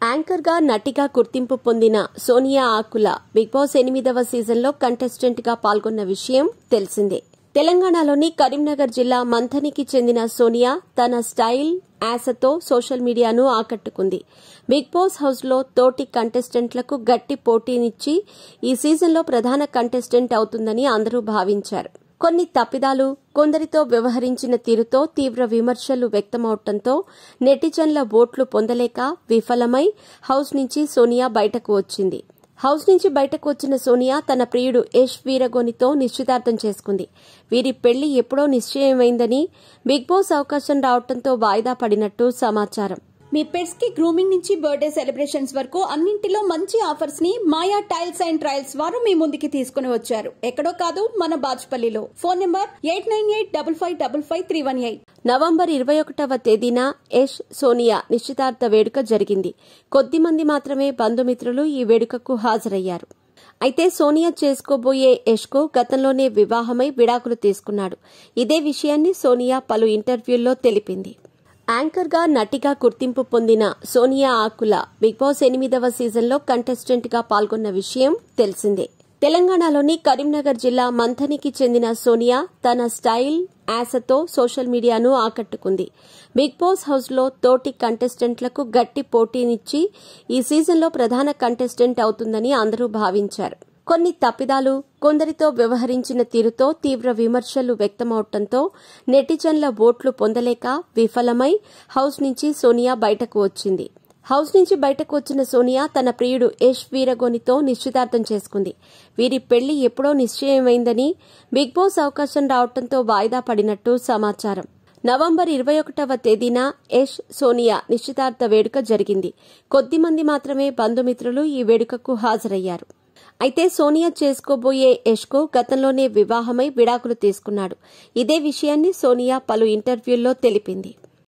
Anchor గా నటిగా గుర్తింపు పొందిన సోనియా ఆకుల బిగ్ బాస్ 8వ సీజన్లో కంటెస్టెంట్ గా పాల్గొన్న విషయం తెలిసిందే. తెలంగాణలోని కరీంనగర్ జిల్లా మంథనికి చెందిన సోనియా తన స్టైల్, యాసతో సోషల్ మీడియాను ఆకట్టుకుంది. బిగ్ బాస్ హౌస్లో తోటి కంటెస్టెంట్లకు గట్టి పోటీనిచ్చి ఈ సీజన్లో ప్రధాన కంటెస్టెంట్ అవుతుందని అందరూ భావించారు. కొన్ని తప్పిదాలు, కొందరితో వ్యవహరించిన తీరుతో తీవ్ర విమర్శలు వ్యక్తమవడంతో నెటిజన్ల ఓట్లు పొందలేక విఫలమై హౌస్ నుంచి సోనియా బయటకు వచ్చింది. హౌస్ నుంచి బయటకు వచ్చిన సోనియా తన ప్రియుడు యష్ వీరగోనితో నిశ్చితార్థం చేసుకుంది. వీరి పెళ్లి ఎప్పుడో నిశ్చయమైందని, బిగ్ బాస్ అవకాశం రావడంతో వాయిదా పడినట్టు సమాచారం. మీ పెట్స్ కి గ్రూమింగ్ నుంచి బర్త్డే సెలబ్రేషన్స్ వరకు అన్నింటిలో మంచి ఆఫర్స్ ని మాయా టైల్స్ అండ్ ట్రయల్స్ వారు మీ ముందుకి తీసుకుని వచ్చారు. ఎక్కడో కాదు, మన బాజ్పల్లిలో. Phone number 8985555318. నవంబర్ 21వ తేదీన యష్, సోనియా నిశ్చితార్థ వేడుక జరిగింది. కొద్ది మంది మాత్రమే బంధుమిత్రులు ఈ వేడుకకు హాజరయ్యారు. అయితే సోనియా చేసుకోబోయే యష్కు గతంలోనే వివాహమై విడాకులు తీసుకున్నాడు. ఇదే విషయాన్ని సోనియా పలు ఇంటర్వ్యూల్లో తెలిపింది. యాంకర్ గా నటిగా గుర్తింపు పొందిన సోనియా ఆకుల బిగ్ బాస్ 8వ సీజన్లో కంటెస్టెంట్ గా పాల్గొన్న విషయం తెలిసిందే. తెలంగాణలోని కరీంనగర్ జిల్లా మంథనికి చెందిన సోనియా తన స్టైల్, యాసతో సోషల్ మీడియాను ఆకట్టుకుంది. బిగ్ బాస్ హౌస్లో తోటి కంటెస్టెంట్లకు గట్టి పోటీనిచ్చి ఈ సీజన్లో ప్రధాన కంటెస్టెంట్ అవుతుందని అందరూ భావించారు. కొన్ని తప్పిదాలు, కొందరితో వ్యవహరించిన తీరుతో తీవ్ర విమర్శలు వ్యక్తమవడంతో నెటిజన్ల ఓట్లు పొందలేక విఫలమై హౌస్ నుంచి సోనియా బయటకు వచ్చింది. హౌస్ నుంచి బయటకు వచ్చిన సోనియా తన ప్రియుడు యష్ వీరగోనితో నిశ్చితార్థం చేసుకుంది. వీరి పెళ్లి ఎప్పుడో నిశ్చయమైందని, బిగ్ బాస్ అవకాశం రావడంతో వాయిదా పడినట్టు సమాచారం. నవంబర్ 21వ తేదీన యష్, సోనియా నిశ్చితార్థ వేడుక జరిగింది. కొద్ది మంది మాత్రమే బంధుమిత్రులు ఈ వేడుకకు హాజరయ్యారు. అయితే సోనియా చేసుకోబోయే యష్కు గతంలోనే వివాహమై విడాకులు తీసుకున్నాడు. ఇదే విషయాన్ని సోనియా పలు ఇంటర్వ్యూల్లో తెలిపింది.